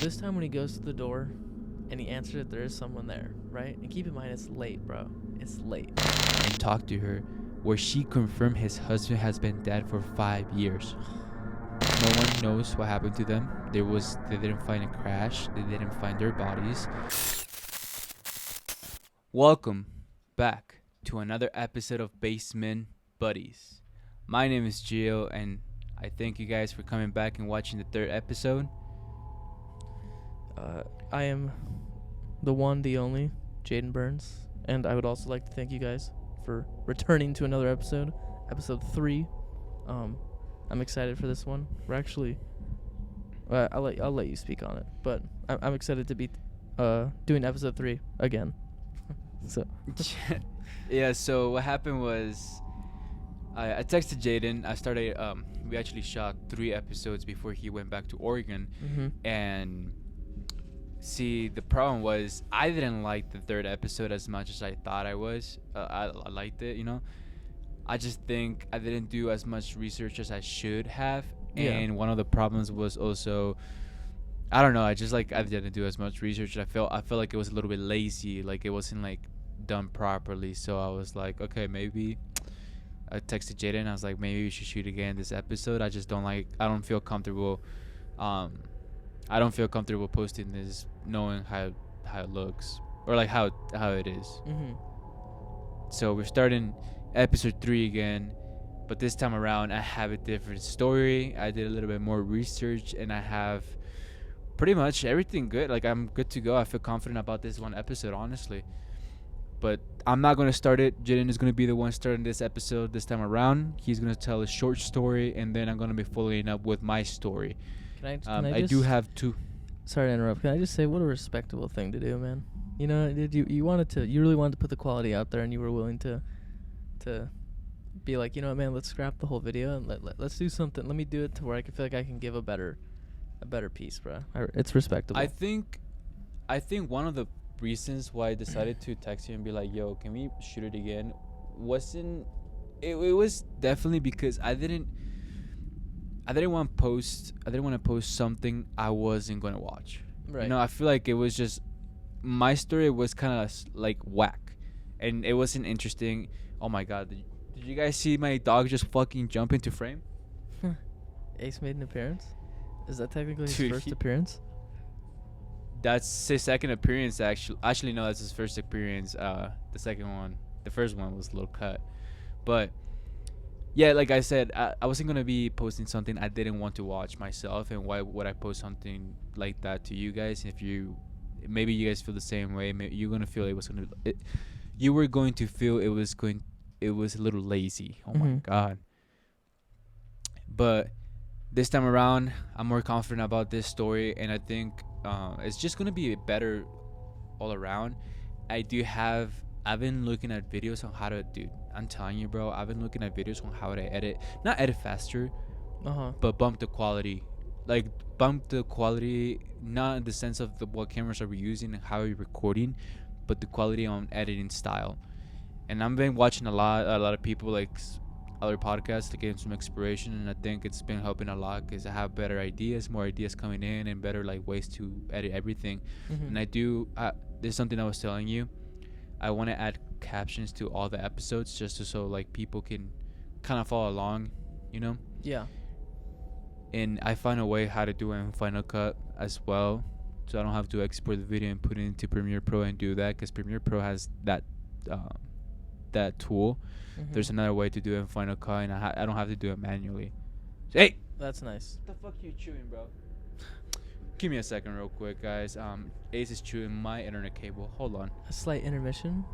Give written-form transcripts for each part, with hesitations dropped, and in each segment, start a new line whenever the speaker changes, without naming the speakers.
this time when he goes to the door and he answered it, there is someone there, right? And keep in mind, it's late, bro. It's late.
And talk to her, where she confirmed his husband has been dead for 5 years. No one knows what happened to them. They didn't find a crash. They didn't find their bodies. Welcome back to another episode of Basement Buddies. My name is Gio, and I thank you guys for coming back and watching the third episode.
I am the one, the only, Jaden Burns, and I would also like to thank you guys for returning to another episode 3. I'm excited for this one. We're actually, I'll let you speak on it, but I'm excited to be doing episode 3 again. So
yeah. So what happened was, I texted Jaden. I started. We actually shot 3 episodes before he went back to Oregon, and see, the problem was I didn't like the third episode as much as I thought I was. I liked it, you know. I just think I didn't do as much research as I should have, and one of the problems was also, I don't know. I didn't do as much research. I felt like it was a little bit lazy, like it wasn't like done properly. So I was like, okay, maybe. I texted Jaden. I was like, maybe we should shoot again this episode. I don't feel comfortable. I don't feel comfortable posting this, knowing how it looks or like how it is. So we're starting episode 3 again, but this time around I have a different story. I did a little bit more research, and I have pretty much everything good. Like, I'm good to go. I feel confident about this one episode, honestly. But I'm not going to start it. Jaden is going to be the one starting this episode this time around. He's going to tell a short story, and then I'm going to be following up with my story. I do have 2.
Sorry to interrupt. Can I just say, what a respectable thing to do, man? You know, you really wanted to put the quality out there, and you were willing to be like, you know what, man, let's scrap the whole video and let's do something. Let me do it to where I can feel like I can give a better piece, bro. It's respectable.
I think one of the reasons why I decided to text you and be like, yo, can we shoot it again, it was definitely because I didn't want to post something I wasn't going to watch. Right. You know, I feel like it was just, my story was kind of like whack, and it wasn't interesting. Oh my god, did you guys see my dog just fucking jump into frame?
Ace made an appearance? Is that technically his first appearance?
That's his second appearance, actually no, that's his first appearance. The first one was a little cut. But yeah, like I said, I wasn't going to be posting something I didn't want to watch myself, and why would I post something like that to you guys? Maybe you guys feel the same way. Maybe you're going to feel you were going to feel it was a little lazy. Oh my god. But this time around, I'm more confident about this story, and I think it's just going to be better all around. I've been looking at videos on how to, dude, I'm telling you, bro, I've been looking at videos on how to not edit faster, but bump the quality. Like, bump the quality, not in the sense of what cameras are we using and how are you recording, but the quality on editing style. And I've been watching a lot of people, like other podcasts, to get some inspiration, and I think it's been helping a lot because I have better ideas, more ideas coming in, and better like ways to edit everything. And there's something I was telling you. I want to add captions to all the episodes just so like people can kind of follow along, you know? Yeah. And I find a way how to do it in Final Cut as well, so I don't have to export the video and put it into Premiere Pro and do that, because Premiere Pro has that tool. There's another way to do it in Final Cut, and I don't have to do it manually. So, hey,
that's nice.
What the fuck you chewing, bro? Give me a second real quick, guys. Ace is chewing my internet cable. Hold on.
A slight intermission.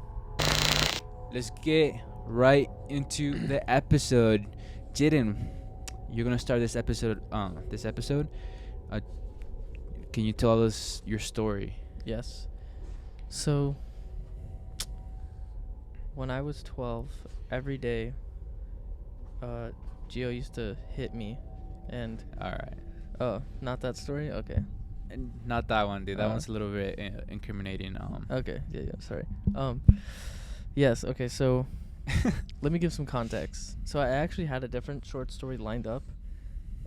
Let's get right into the episode. Jaden, you're gonna start this episode. Can you tell us your story?
Yes. So, when I was 12, every day, Gio used to hit me, and
all right.
Oh, not that story? Okay.
And not that one, dude. That one's a little bit incriminating.
Okay. Yeah. Sorry. Yes. Okay. So, let me give some context. So I actually had a different short story lined up,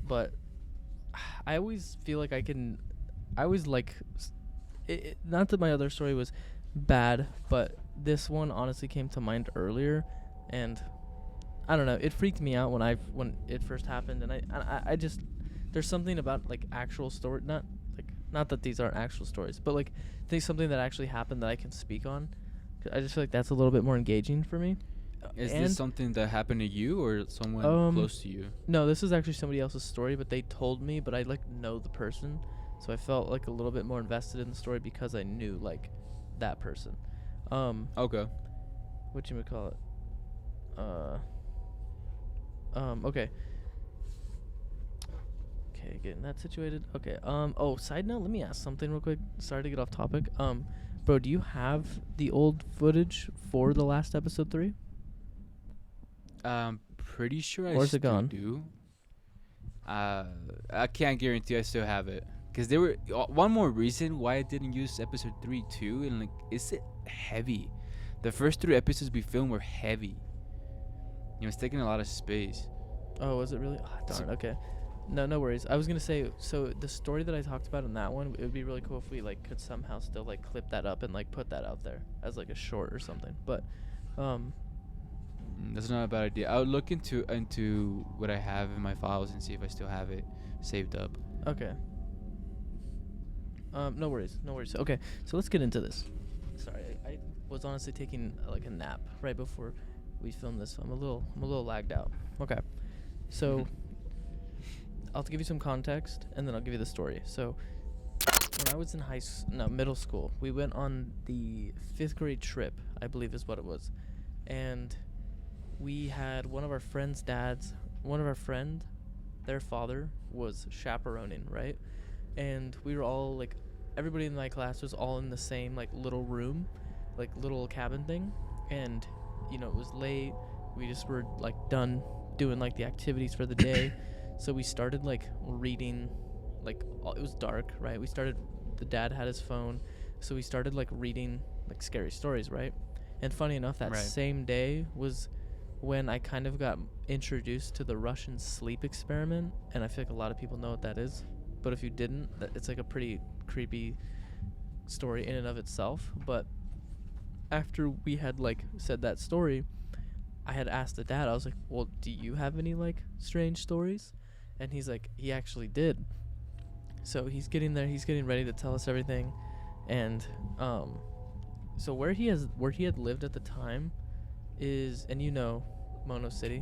but I always feel like I can I always like, not that my other story was bad, but this one honestly came to mind earlier, and I don't know, it freaked me out when it first happened, and I just, there's something about like actual story, not that these aren't actual stories, but like think something that actually happened that I can speak on. I just feel like that's a little bit more engaging for me.
Is
And
this something that happened to you or someone close to you?
No, this is actually somebody else's story, but they told me, but I like know the person, so I felt like a little bit more invested in the story because I knew like that person.
Okay.
What you would call it? Okay. Okay, getting that situated. Okay. Oh, side note, let me ask something real quick. Sorry to get off topic. Bro, do you have the old footage for the last episode 3?
Pretty sure
Or is it gone?
do. I can't guarantee I still have it. Because there were one more reason why I didn't use episode 3 too, and like, it's heavy. The first 3 episodes we filmed were heavy. It's taking a lot of space.
Oh, was it really? Oh, darn. Okay. No worries. I was gonna say, so the story that I talked about in that one, it would be really cool if we like could somehow still like clip that up and like put that out there as like a short or something. But,
that's not a bad idea. I would look into what I have in my files and see if I still have it saved up.
okay. No worries. Okay, so let's get into this. Sorry, I was honestly taking like a nap right before we filmed this, so I'm a little lagged out. Okay, so I'll give you some context and then I'll give you the story. So when I was in middle school, we went on the 5th grade trip, I believe is what it was, and we had one of our friends' their father was chaperoning, right? And we were all like, everybody in my class was all in the same like little room, like little cabin thing, and it was late. We just were like done doing like the activities for the day. So we started like reading, like it was dark, right? The dad had his phone, so we started like reading like scary stories, right? And funny enough, that same day was when I kind of got introduced to the Russian sleep experiment, and I feel like a lot of people know what that is. But if you didn't, it's like a pretty creepy story in and of itself. But after we had like said that story, I had asked the dad, I was like, well, do you have any like strange stories? And he's like, he actually did. So he's getting ready to tell us everything. And so where he had lived at the time is, and Mono City,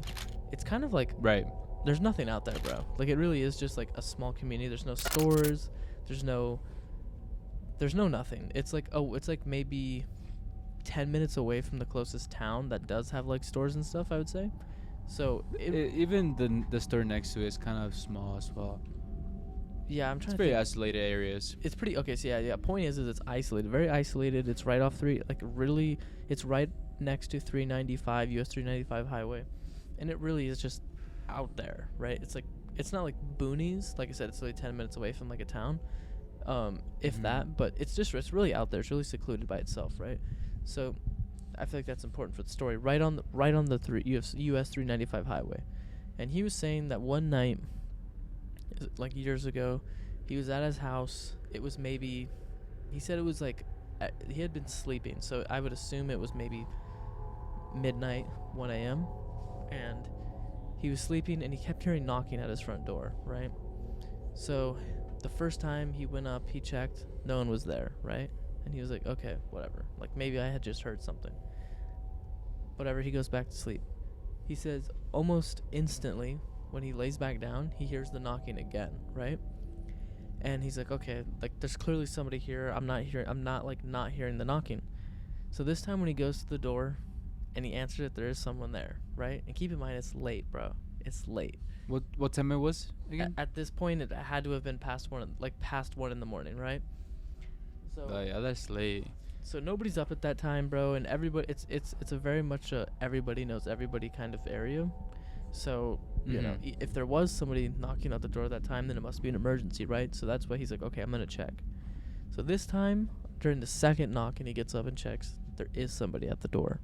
it's kind of like,
Right.
there's nothing out there, bro. Like, it really is just like a small community. There's no stores, there's no nothing. It's like maybe 10 minutes away from the closest town that does have like stores and stuff, I would say. So
even the store next to it is kind of small as well.
Yeah, I'm trying
It's
to
pretty
think.
isolated areas.
It's pretty okay. So yeah. Point is it's isolated, very isolated. It's right off it's right next to 395 US 395 highway, and it really is just out there, right? It's not like boonies. Like I said, it's only 10 minutes away from like a town, if that. But it's really out there. It's really secluded by itself, right? So I feel like that's important for the story. Right on the US 395 highway, and he was saying that one night, like years ago, he was at his house. It was maybe, he said it was like, he had been sleeping, so I would assume it was maybe midnight, 1 a.m. And he was sleeping, and he kept hearing knocking at his front door, right? So the first time he went up, he checked, no one was there, right? And he was like, okay, whatever. Like, maybe I had just heard something. Whatever, he goes back to sleep. He says almost instantly, when he lays back down, he hears the knocking again, right? And he's like, okay, like there's clearly somebody here. I'm not hearing the knocking. So this time when he goes to the door and he answers it, there is someone there, right? And keep in mind, it's late, bro. It's late.
What time it was again?
At this point, it had to have been past 1 in the morning, right? So
Oh yeah, that's late.
So nobody's up at that time, bro, and everybody, it's a very much a everybody knows everybody kind of area. So, you know, if there was somebody knocking at the door at that time, then it must be an emergency, right? So that's why he's like, okay, I'm going to check. So this time, during the second knock, and he gets up and checks, there is somebody at the door.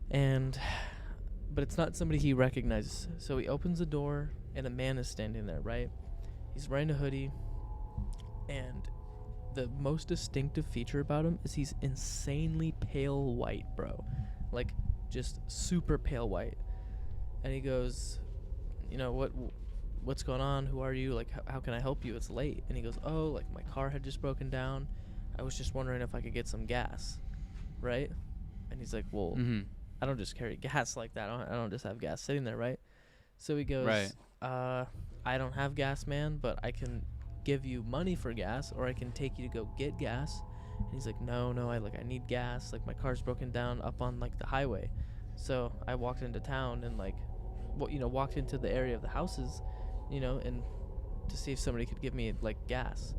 But it's not somebody he recognizes. So he opens the door, and a man is standing there, right? He's wearing a hoodie. And the most distinctive feature about him is he's insanely pale white, bro. Like, just super pale white. And he goes, you know, what's going on? Who are you? Like, how can I help you? It's late. And he goes, oh, like, my car had just broken down. I was just wondering if I could get some gas, right? And he's like, well,
Mm-hmm.
I don't just carry gas like that. I don't just have gas sitting there, right? So he goes,
Right.
I don't have gas, man, but I can give you money for gas, or I can take you to go get gas. And he's like, no, I need gas. Like, my car's broken down up on, like, the highway. So I walked into town and, like, walked into the area of the houses, and to see if somebody could give me, like, gas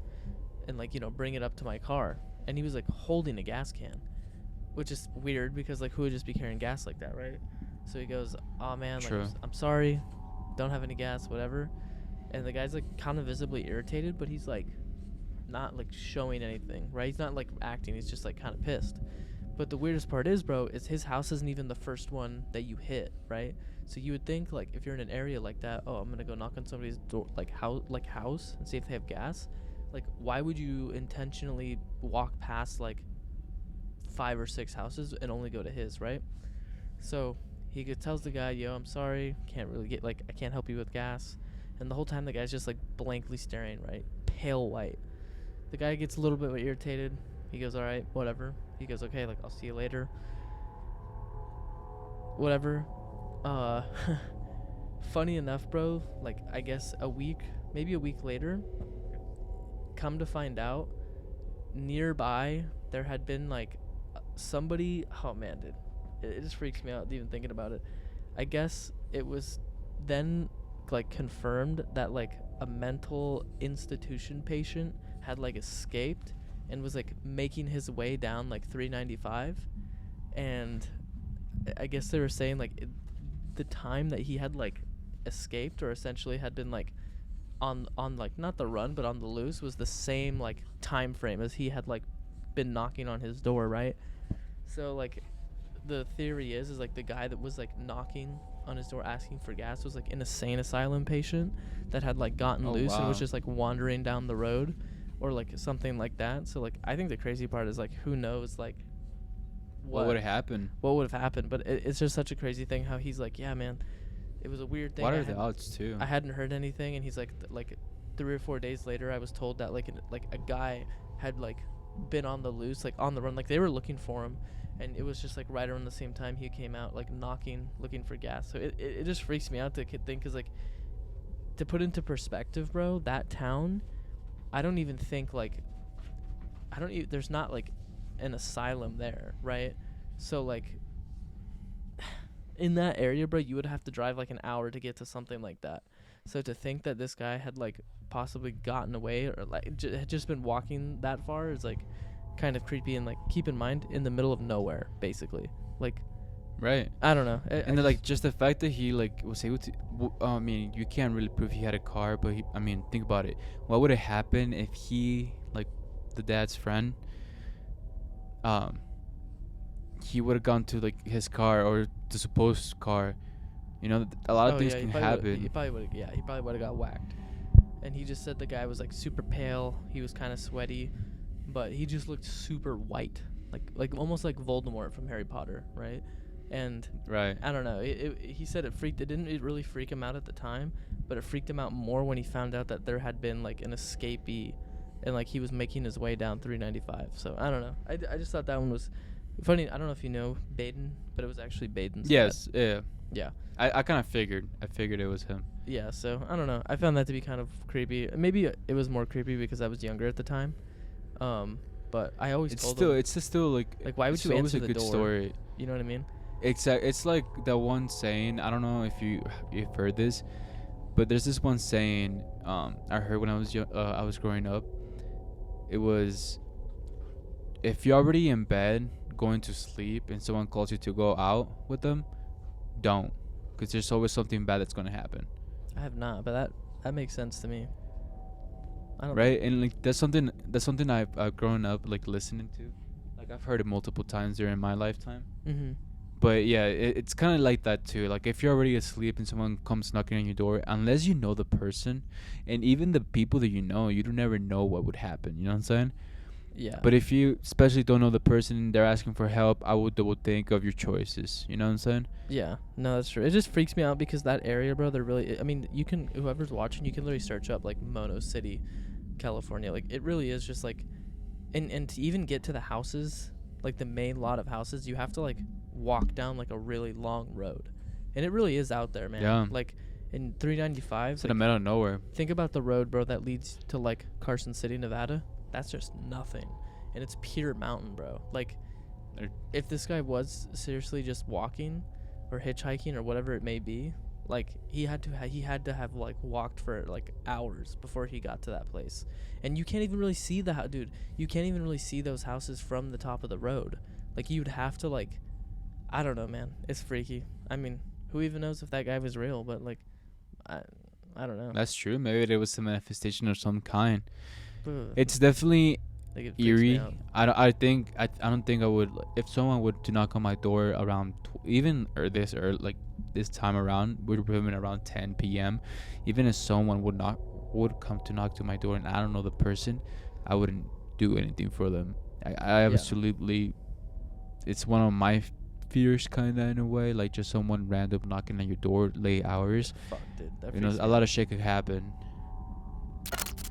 and, like, bring it up to my car. And he was, like, holding a gas can, which is weird because, like, who would just be carrying gas like that, right? So he goes, oh, man,
True.
like, I'm sorry, don't have any gas, whatever. And the guy's, like, kind of visibly irritated, but he's, like, not, like, showing anything, right? He's not, like, acting. He's just, like, kind of pissed. But the weirdest part is, bro, is his house isn't even the first one that you hit, right? So you would think, like, if you're in an area like that, oh, I'm going to go knock on somebody's door, house and see if they have gas. Like, why would you intentionally walk past, like, 5 or 6 houses and only go to his, right? So he tells the guy, yo, I'm sorry, can't really get, like, I can't help you with gas. And the whole time the guy's just, like, blankly staring, right? Pale white. The guy gets a little bit irritated. He goes, all right, whatever. He goes, okay, like, I'll see you later. Whatever. Funny enough, bro, like, I guess maybe a week later, come to find out, nearby, there had been, like, somebody, oh, man, dude. It just freaks me out even thinking about it. I guess it was then, like, confirmed that, like, a mental institution patient had, like, escaped and was, like, making his way down, like, 395. And I guess they were saying, like, the time that he had, like, escaped, or essentially had been, like, on like, not the run but on the loose, was the same, like, time frame as he had, like, been knocking on his door, right? So, like, the theory is like, the guy that was, like, knocking on his door asking for gas was, like, an insane asylum patient that had, like, gotten loose and was just, like, wandering down the road, or, like, something like that. So, like, I think the crazy part is, like, who knows, like,
What would have happened?
What would have happened? But it's just such a crazy thing how he's like, yeah, man, it was a weird thing.
What are the odds too?
I hadn't heard anything, and he's like, 3 or 4 days later, I was told that, like, a guy had, like, been on the loose, like, on the run, like, they were looking for him, and it was just, like, right around the same time he came out, like, knocking, looking for gas. So it just freaks me out to think, because, like, to put into perspective, bro, that town, I don't even think, like, there's not, like, an asylum there, right? So, like, in that area, bro, you would have to drive, like, an hour to get to something like that. So to think that this guy had, like, possibly gotten away, or, like, had just been walking that far is, like, kind of creepy. And, like, keep in mind, in the middle of nowhere, basically, like,
right?
I don't know.
And then, like, just the fact that he, like, was able to, I mean, you can't really prove he had a car, but I mean, think about it. What would have happened if he, like, the dad's friend, he would have gone to, like, his car, or the supposed car? You know, a lot of things can happen.
He probably would have got whacked. And he just said the guy was, like, super pale. He was kind of sweaty, but he just looked super white, like almost like Voldemort from Harry Potter, right? And
Right.
I don't know. He said it didn't really freak him out at the time, but it freaked him out more when he found out that there had been, like, an escapee, and, like, he was making his way down 395. So I don't know. I just thought that one was funny. I don't know if you know Baden, but it was actually Baden's
Yes.
dad.
Yeah. I kind of figured. I figured it was him.
Yeah. So I don't know. I found that to be kind of creepy. Maybe it was more creepy because I was younger at the time. But I always told him,
It's still like
why would you
always
answer
a
the
good
door?
story.
You know what I mean?
It's like the one saying, I don't know if you've heard this, but there's this one saying I heard when I was growing up. It was, if you're already in bed going to sleep and someone calls you to go out with them, don't, because there's always something bad that's going to happen.
I have not, but that makes sense to me. I don't
Right? And, like, that's something I've grown up, like, listening to. Like, I've heard it multiple times during my lifetime.
Mm-hmm.
But yeah, it's kind of like that too. Like if you're already asleep and someone comes knocking on your door, unless you know the person, and even the people that you know, you don't never know what would happen. You know what I'm saying?
Yeah.
But if you especially don't know the person and they're asking for help, I would double think of your choices. You know what I'm saying?
Yeah, no, that's true. It just freaks me out because that area, bro, they're really, I mean, you can, whoever's watching, you can literally search up, like, Mono City, California. Like, it really is just, like, and to even get to the houses, like, the main lot of houses, you have to, like, walk down, like, a really long road. And it really is out there, man.
Yeah.
Like, in 395,
It's in the middle of nowhere.
think about the road, bro, that leads to, like, Carson City, Nevada. That's just nothing. And it's pure mountain, bro. Like, if this guy was seriously just walking or hitchhiking or whatever it may be, like, he had to have like walked for like hours before he got to that place. And you can't even really see dude, you can't even really see those houses from the top of the road. Like, you'd have to, like, I don't know, man. It's freaky. I mean, who even knows if that guy was real, but like, I don't know.
That's true. Maybe there was a manifestation of some kind.
Ugh.
It's definitely
Like, it freaks me
eerie.
out.
I don't think I would, if someone would to knock on my door around like this time around, we're living around 10 p.m. Even if someone would come to knock to my door and I don't know the person, I wouldn't do anything for them. I
Yeah.
absolutely, it's one of my fears kind of in a way, like just someone random knocking on your door late hours.
Fuck, dude. That
You know,
freaks me
a lot
out.
of shit could happen.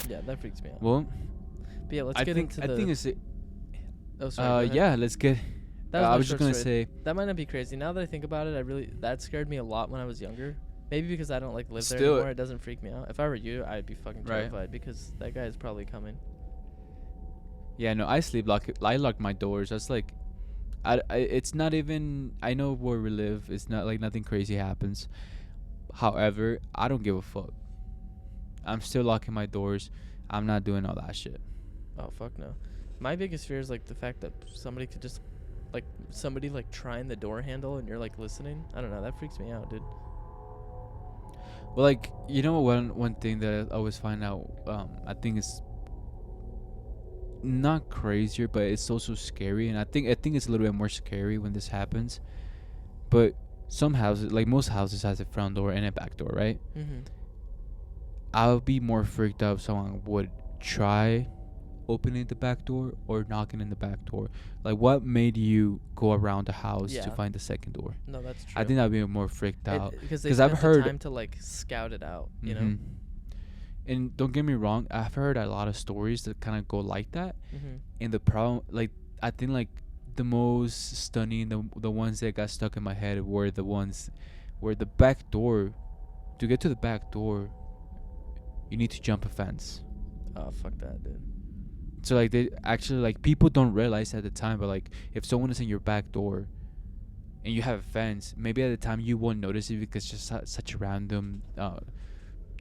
Yeah, that freaks me out.
Well,
But yeah, let's
I
get
think
into
I
the.
think it's
Oh, sorry. go ahead.
yeah, let's get.
That was
I
my
was just
short
gonna
story.
say,
That might not be crazy. Now that I think about it, that scared me a lot when I was younger. Maybe because I don't like live there
Still-
anymore. It doesn't freak me out. If I were you, I'd be fucking
Right.
terrified because that guy is probably coming.
yeah, no, I lock my doors. That's like, it's not even. I know where we live. It's not like nothing crazy happens. However, I don't give a fuck. I'm still locking my doors. I'm not doing all that shit.
Oh, fuck no. My biggest fear is like the fact that somebody could just, like, somebody like trying the door handle and you're like listening. I don't know. That freaks me out, dude.
Well, like, you know, one thing that I always find out, I think it's not crazier, but it's also scary, and I think it's a little bit more scary when this happens. But some houses, like most houses, has a front door and a back door, right?
Mm-hmm.
I would be more freaked out if someone would try opening the back door or knocking in the back door. Like, what made you go around the house to
Yeah.
find the second door?
No, that's true.
I think I'd be more freaked out.
Because
'cause I've heard-
time to like scout it out. You know.
Mhm. And don't get me wrong, I've heard a lot of stories that kind of go like that.
Mm-hmm.
And the problem, like, I think, like, the most stunning, the ones that got stuck in my head were the ones where the back door, to get to the back door, you need to jump a fence.
Oh, fuck that, dude.
So, like, they actually, like, people don't realize at the time, but, like, if someone is in your back door and you have a fence, maybe at the time you won't notice it because it's just such a random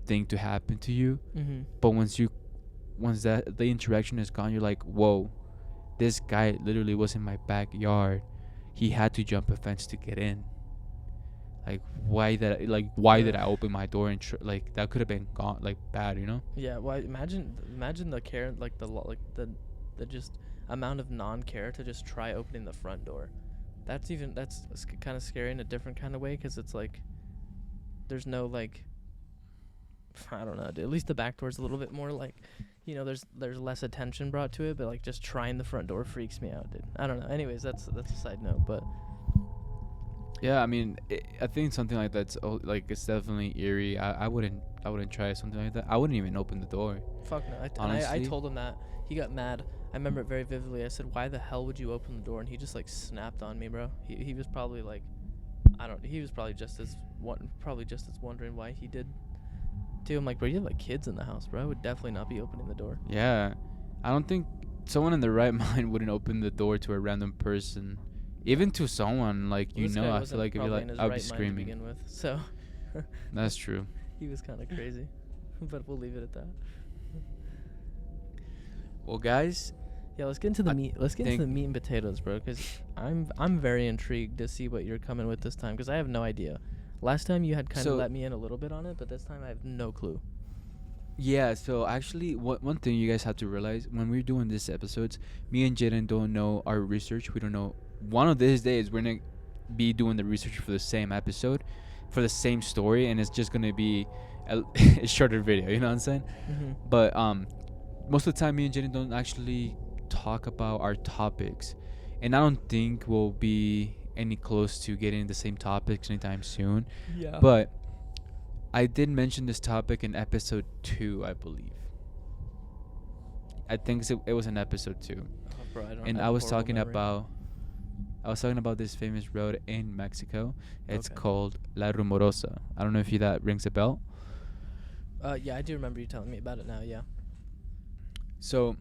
thing to happen to you.
Mm-hmm.
But once that the interaction is gone, you're like, whoa, this guy literally was in my backyard. He had to jump a fence to get in. Like, why did I open my door and like, that could have been gone, like, bad, you know?
Yeah, well, imagine the care, like the just amount of non-care to just try opening the front door. That's kind of scary in a different kind of way because it's like there's no, like, I don't know, dude. At least the back door's a little bit more like, you know, there's less attention brought to it, but like just trying the front door freaks me out, dude. I don't know. Anyways, that's a side note, but
Yeah, I mean, I think something like that's like, it's definitely eerie. I wouldn't try something like that. I wouldn't even open the door.
fuck no. I
Honestly.
told him that. He got mad. I remember it very vividly. I said, "Why the hell would you open the door?" And he just like snapped on me, bro. He was probably like, he was probably just as wondering why he did. Too. I'm like, bro, you have like kids in the house, bro. I would definitely not be opening the door.
Yeah, I don't think someone in their right mind wouldn't open the door to a random person, even to someone like,
Well,
you
this
know.
guy
I
wasn't
feel like if you're
probably
like,
in his
I'd be
right mind to
screaming.
begin with, so
That's true.
he was kind of crazy, but we'll leave it at that.
Well, guys,
Yeah, let's get into the
I
meat. Let's get into the
think-
meat and potatoes, bro. Because I'm very intrigued to see what you're coming with this time. Because I have no idea. Last time you had kind of
So-
let me in a little bit on it, but this time I have no clue.
yeah. So actually, one thing you guys have to realize when we're doing these episodes, me and Jaden don't know our research. We don't know. One of these days, we're gonna be doing the research for the same episode, for the same story, and it's just gonna be a shorter video. You know what I'm saying? But most of the time, me and Jenny don't actually talk about our topics, and I don't think we'll be any close to getting the same topics anytime soon.
Yeah.
But I did mention this topic in episode 2, I believe. I think it was in episode 2.
Oh, bro,
And I was talking about this famous road in Mexico. It's called La Rumorosa. I don't know if that rings a bell.
Yeah, I do remember you telling me about it now. Yeah.
So,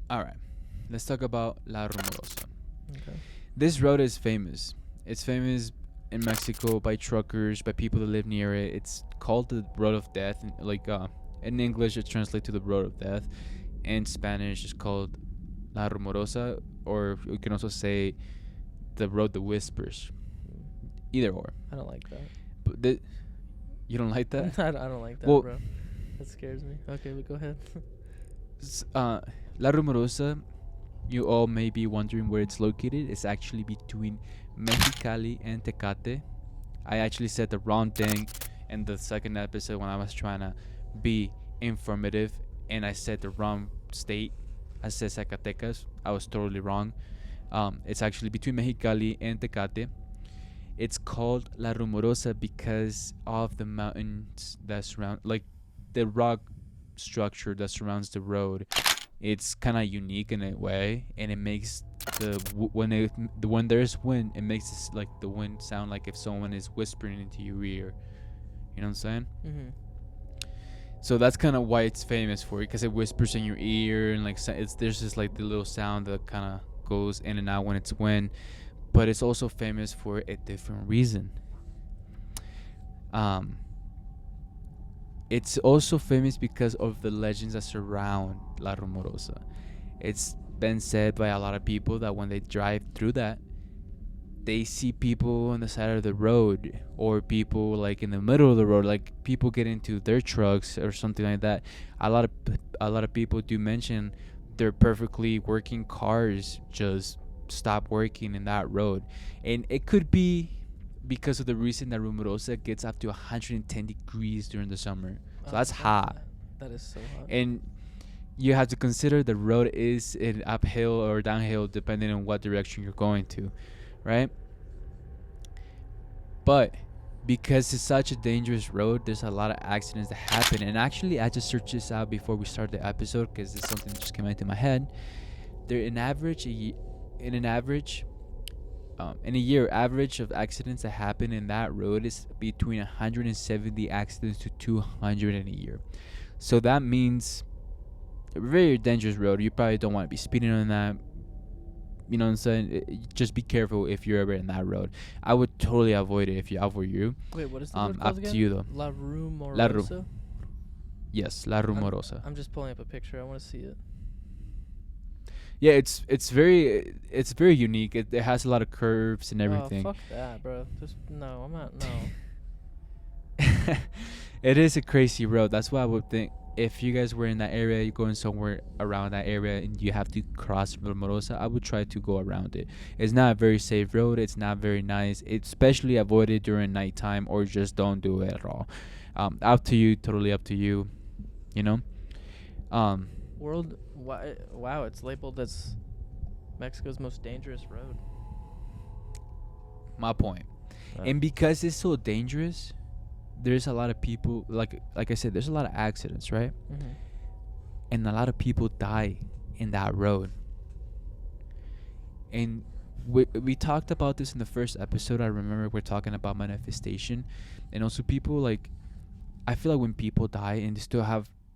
all right, let's talk about La Rumorosa.
Okay.
This road is famous. It's famous in Mexico by truckers, by people that live near it. It's called the Road of Death. In English, it translates to the Road of Death. In Spanish, it's called La Rumorosa, or you can also say the Road that Whispers. Either or.
I don't like that.
But you don't like that?
I don't like that,
Well,
bro. That scares me. Okay, but go ahead.
La Rumorosa, you all may be wondering where it's located. It's actually between Mexicali and Tecate. I actually said the wrong thing in the second episode when I was trying to be informative, and I said the wrong state. I said Zacatecas. I was totally wrong. It's actually between Mexicali and Tecate. It's called La Rumorosa because of the mountains that surround, like the rock structure that surrounds the road. It's kind of unique in a way, and it makes when there's wind, it makes this, like the wind sound like if someone is whispering into your ear. You know what I'm saying?
Mm-hmm.
So that's kind of why it's famous for it, because it whispers in your ear, and like there's just like the little sound that kind of goes in and out when it's wind. But it's also famous for a different reason. It's also famous because of the legends that surround La Rumorosa. It's been said by a lot of people that when they drive through that, they see people on the side of the road, or people like in the middle of the road, like people get into their trucks or something like that. A lot of people do mention their perfectly working cars just stop working in that road, and it could be because of the reason that Rumorosa gets up to 110 degrees during the summer. So that's hot.
That is so hot.
And you have to consider the road is in uphill or downhill depending on what direction you're going to, right? But because it's such a dangerous road, there's a lot of accidents that happen. And actually, I just searched this out before we start the episode because it's something that just came into my head. In a year, average of accidents that happen in that road is between 170 accidents to 200 in a year. So that means a very dangerous road. You probably don't want to be speeding on that. You know what I'm saying? Just be careful if you're ever in that road. I would totally avoid it if I were you.
Wait, what is the word called again?
Up to you though.
La Rumorosa?
Yes, La Rumorosa.
I'm just pulling up a picture. I want to see it.
Yeah, it's very unique. It has a lot of curves and everything.
Oh, fuck that, bro. No, I'm not. No.
It is a crazy road. That's why I would think if you guys were in that area, you're going somewhere around that area, and you have to cross Rumorosa, I would try to go around it. It's not a very safe road. It's not very nice. It's especially avoid it during nighttime, or just don't do it at all. Up to you. Totally up to you. You know.
Wow, it's labeled as Mexico's most dangerous road.
My point. And because it's so dangerous, there's a lot of people, like I said, there's a lot of accidents, right?
Mm-hmm.
And a lot of people die in that road. And we talked about this in the first episode. I remember we're talking about manifestation, and also people, like, I feel like when people die and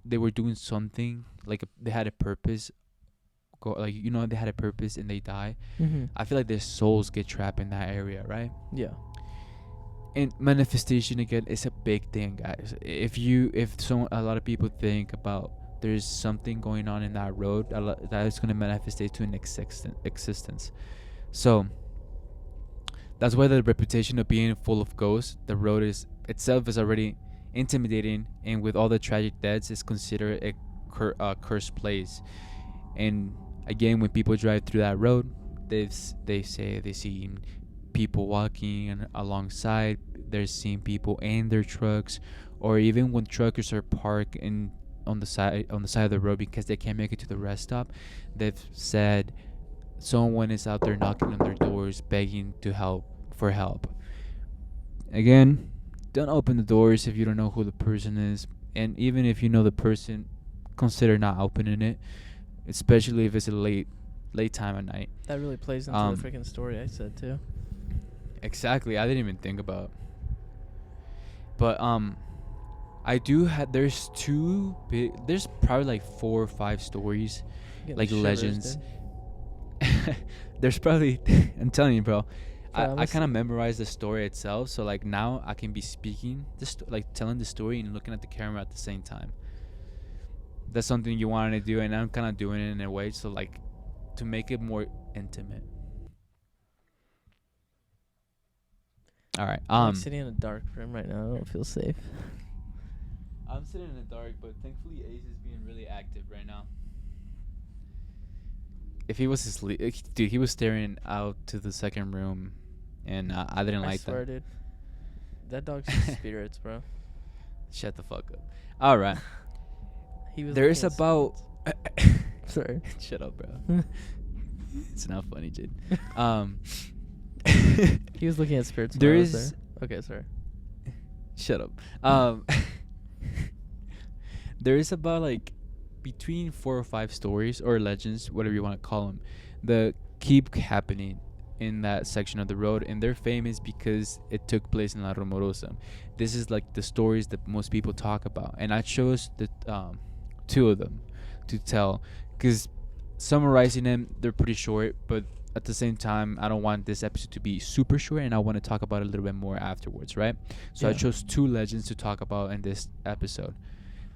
they were doing something, like they had a purpose, they had a purpose and they die.
Mm-hmm.
I feel like their souls get trapped in that area, right?
Yeah. And
manifestation, again, is a big thing, guys. A lot of people think about there's something going on in that road that is going to manifest to an existence. So that's why the reputation of being full of ghosts, the road itself is already intimidating, and with all the tragic deaths, is considered a cursed place. And again, when people drive through that road, they say they see people walking alongside. They're seeing people in their trucks, or even when truckers are parked in on the side of the road because they can't make it to the rest stop. They've said someone is out there knocking on their doors, begging to help. Again, don't open the doors if you don't know who the person is, and even if you know the person, consider not opening it, especially if it's a late time at night.
That really plays into the freaking story I said too.
Exactly. I didn't even think about. But I do have. There's two big. There's probably like 4 or 5 stories, like
Shivers,
legends.
dude.
There's probably. I'm telling you, bro. I
Promise.
kind of memorized the story itself, so like now I can be speaking this, like telling the story and looking at the camera at the same time. That's something you wanted to do, and I'm kind of doing it in a way, so like to make it more intimate. All right.
I'm like sitting in a dark room right now. I don't feel safe.
I'm sitting in the dark, but thankfully Ace is being really active right now. If he was asleep, dude, he was staring out to the second room, and I didn't
I
like
swear,
that.
dude. That dog sees spirits, bro.
Shut the fuck up. All right.
He was.
There's
looking at
about.
spirits. Sorry.
Shut up, bro. It's not funny, Jade.
He was looking at spirits.
There
When I was
is.
there. Okay, sorry.
Shut up. There is about like between 4 or 5 stories or legends, whatever you want to call them, that keep happening in that section of the road, and they're famous because it took place in La Rumorosa. This is like the stories that most people talk about, and I chose the 2 of them to tell, because summarizing them, they're pretty short, but at the same time, I don't want this episode to be super short, and I want to talk about it a little bit more afterwards, right? So I
Yeah.
chose 2 legends to talk about in this episode.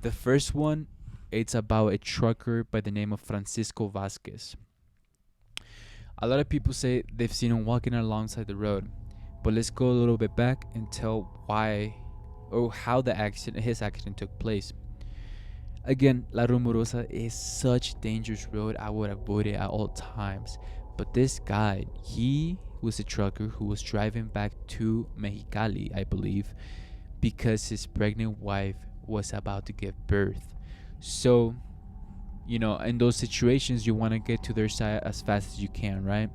The first one, it's about a trucker by the name of Francisco Vasquez. A lot of people say they've seen him walking alongside the road, but let's go a little bit back and tell why or how his accident took place. Again, La Rumorosa is such a dangerous road. I would avoid it at all times. But this guy, he was a trucker who was driving back to Mexicali, I believe, because his pregnant wife was about to give birth. So, in those situations, you want to get to their side as fast as you can, right?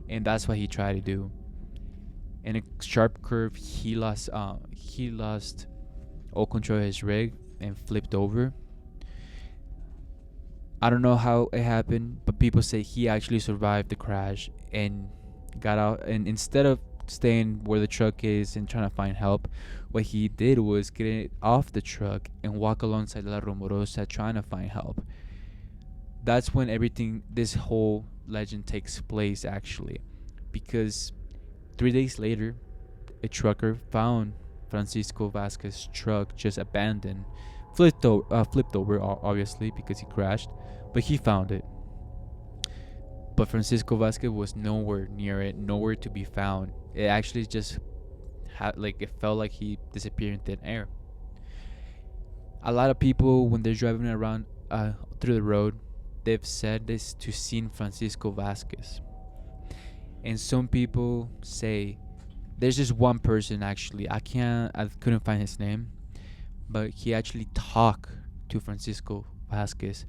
And that's what he tried to do. In a sharp curve, he lost all control of his rig and flipped over. I don't know how it happened, but people say he actually survived the crash and got out. And instead of staying where the truck is and trying to find help, what he did was get off the truck and walk alongside La Rumorosa trying to find help. That's when this whole legend takes place, actually, because 3 days later, a trucker found Francisco Vasquez's truck just abandoned, flipped over, obviously, because he crashed, but he found it. But Francisco Vasquez was nowhere near it, nowhere to be found. It actually just it felt like he disappeared in thin air. A lot of people, when they're driving around through the road, they've said this to seen Francisco Vasquez. And some people say there's just one person, actually. I couldn't find his name, but he actually talked to Francisco Vasquez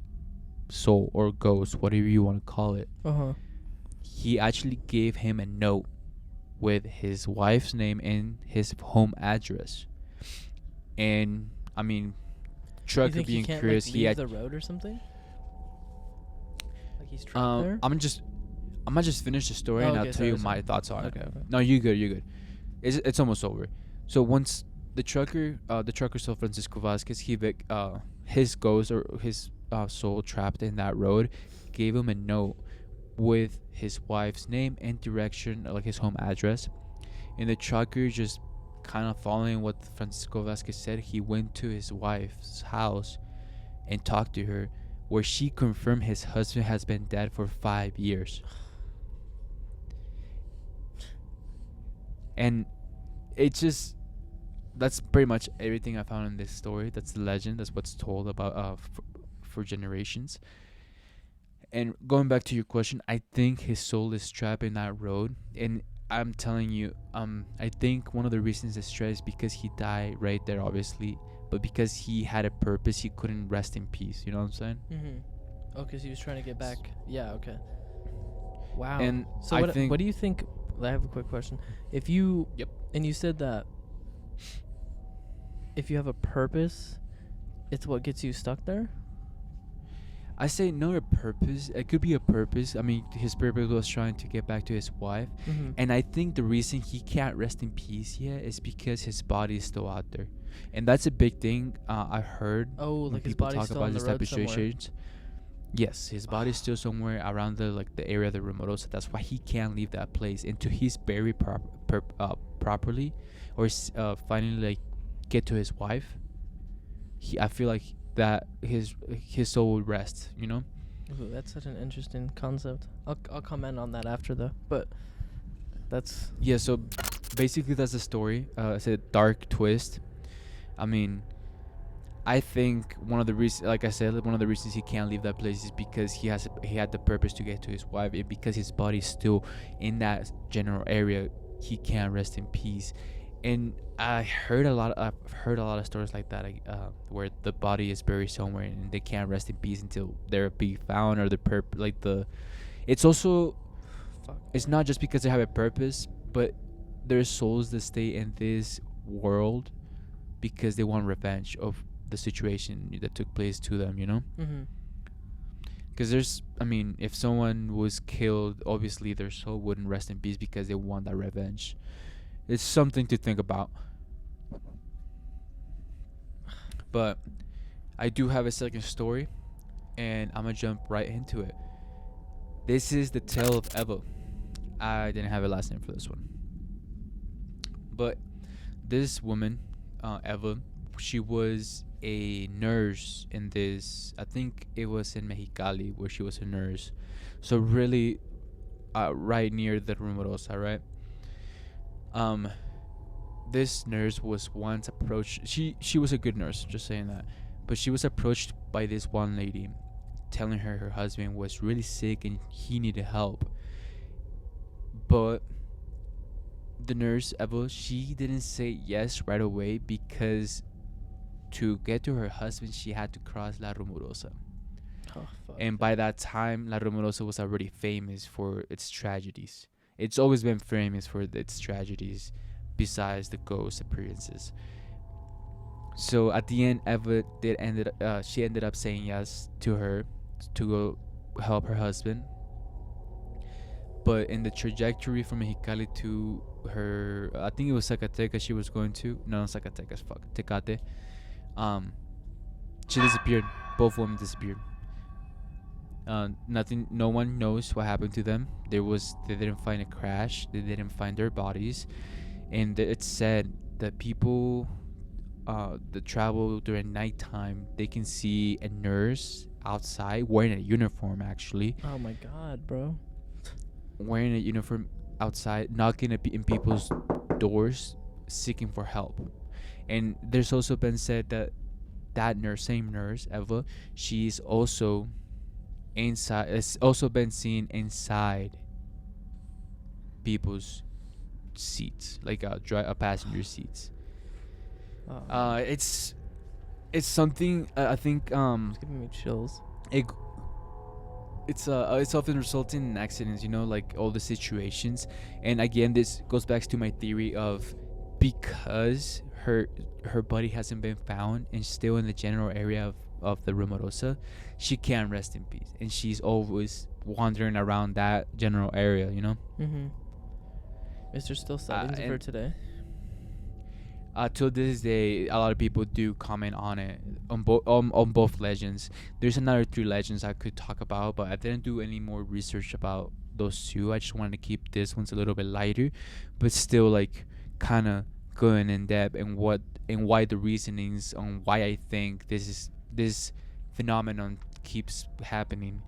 soul or ghost, whatever you want to call it. He actually gave him a note with his wife's name and his home address. And I mean, trucker being curious,
he had the road or something. Like he's trapped there.
I'm gonna just finish the story and I'll tell you my thoughts on it.
Okay.
No, you're good. It's almost over. So once the trucker saw Francisco Vasquez, his ghost or his soul trapped in that road, gave him a note with his wife's name and direction, like his home address. And the trucker, just kind of following what Francisco Vasquez said, he went to his wife's house and talked to her, where she confirmed his husband has been dead for 5 years. And that's pretty much everything I found in this story. That's the legend. That's what's told about for generations. And going back to your question, I think his soul is trapped in that road. And I'm telling you, I think one of the reasons is stress because he died right there, obviously, but because he had a purpose, he couldn't rest in peace. You know what I'm saying?
Oh, because he was trying to get back. Yeah. Okay. Wow.
And
So
I
what
think,
do you think? I have a quick question. If you
yep,
and you said that if you have a purpose, it's what gets you stuck there.
I say no a purpose. It could be a purpose. I mean, his purpose was trying to get back to his wife, and I think the reason he can't rest in peace yet is because his body is still out there, and that's a big thing. I heard
Oh,
when
like his
people
body's
talk
still
about
on the
this type
road
of
somewhere.
situations. Yes, his body's still somewhere around the area of the Rumorosa. That's why he can't leave that place until he's buried properly, or finally like get to his wife. I feel like that his soul will rest. You know.
Ooh, that's such an interesting concept. I'll comment on that after though. But that's
Yeah. So basically, that's the story. It's a dark twist. I mean, I think one of the reasons, like I said, one of the reasons he can't leave that place is because he had the purpose to get to his wife, and because his body's still in that general area, he can't rest in peace. And I've heard a lot of stories like that, where the body is buried somewhere and they can't rest in peace until they're be found, or It's also,
fuck.
it's not just because they have a purpose, but there's souls that stay in this world because they want revenge of the situation that took place to them, you know? Because if someone was killed, obviously their soul wouldn't rest in peace because they want that revenge. It's something to think about. But I do have a second story, and I'm gonna jump right into it. This is the tale of Eva. I didn't have a last name for this one. But this woman, Eva, she was a nurse in this, I think it was in Mexicali where she was a nurse. So really right near the Rumorosa, right? This nurse was once approached. She was a good nurse, just saying that. But she was approached by this one lady telling her husband was really sick and he needed help. But the nurse, Eva, she didn't say yes right away because to get to her husband, she had to cross La Rumorosa.
Oh, fuck.
And by that time, La Rumorosa was already famous for its tragedies. It's always been famous for its tragedies, besides the ghost appearances. So at the end, Eva she ended up saying yes to her to go help her husband. But in the trajectory from Mexicali to her, I think it was Zacatecas she was going to. No, not Zacatecas, fuck. Tecate. She disappeared. Both women disappeared. Nothing. No one knows what happened to them. They didn't find a crash. They didn't find their bodies, and it's said that people, that travel during nighttime, they can see a nurse outside wearing a uniform. Actually,
Oh my god, bro.
wearing a uniform outside, knocking in people's doors, seeking for help. And there's also been said that same nurse, Eva, she's also inside. It's also been seen inside people's seats, like passenger seats.
Oh,
It's something. I think
it's giving me chills.
it it's often resulting in accidents, you know, like all the situations. And again, this goes back to my theory of, because her body hasn't been found and still in the general area of the Rumorosa, she can't rest in peace, and she's always wandering around that general area, you know.
Is there still sightings of her today?
Till this day, a lot of people do comment on it, on both legends. There's another 3 legends I could talk about, but I didn't do any more research about those 2. I just wanted to keep this one's a little bit lighter, but still like kind of going in depth and why the reasonings on why I think this phenomenon keeps happening.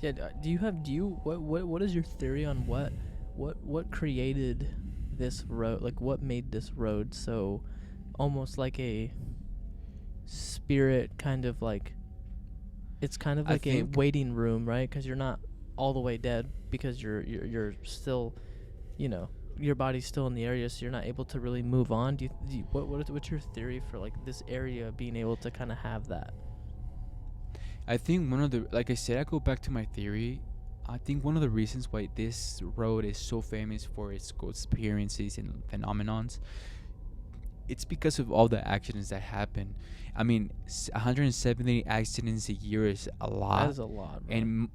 Yeah. What is your theory on what created this road? Like, what made this road so almost like a spirit kind of like, it's kind of like a waiting room, right? Because you're not all the way dead, because you're still, you know, your body's still in the area, so you're not able to really move on. What's your theory for like this area being able to kind of have that?
I think one of the, like I said, I go back to my theory. I think one of the reasons why this road is so famous for its ghost appearances and phenomenons, it's because of all the accidents that happen. I mean, 170 accidents a year is a lot.
That is a lot, bro.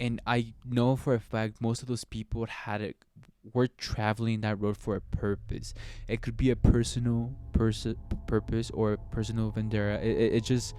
And I know for a fact most of those people were traveling that road for a purpose. It could be a personal purpose or a personal vendetta. It just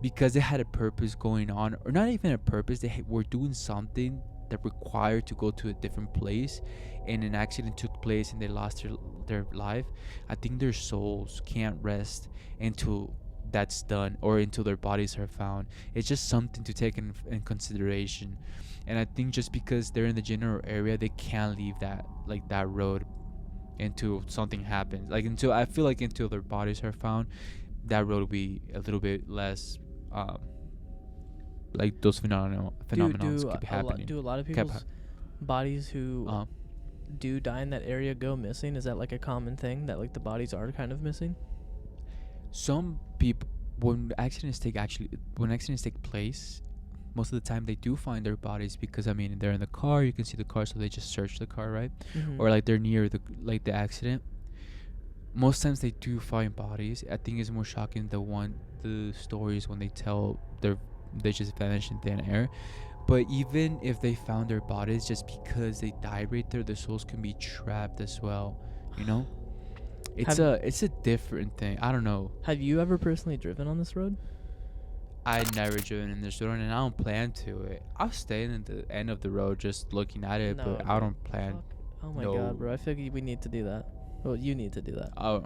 because they had a purpose going on, or not even a purpose. They were doing something that required to go to a different place, and an accident took place and they lost their life. I think their souls can't rest until that's done, or until their bodies are found. It's just something to take in consideration. And I think just because they're in the general area, they can't leave that road until something happens. Like until I feel like until their bodies are found, that road will be a little bit less like those phenomena keep happening.
Do a lot of people's bodies who do die in that area go missing? Is that like a common thing that like the bodies are kind of missing?
Some people, when accidents take place, most of the time they do find their bodies, because I mean they're in the car, you can see the car, so they just search the car, right? Or like they're near the accident. Most times they do find bodies. I think it's more shocking the stories when they just vanish in thin air. But even if they found their bodies, just because they died right there, their souls can be trapped as well. You know, it's a different thing. I don't know.
Have you ever personally driven on this road?
I never driven in this road, and I don't plan to. I'll stay in the end of the road just looking at it, but I don't plan.
Oh my god, bro! I feel like we need to do that. Well, you need to do that.
Oh.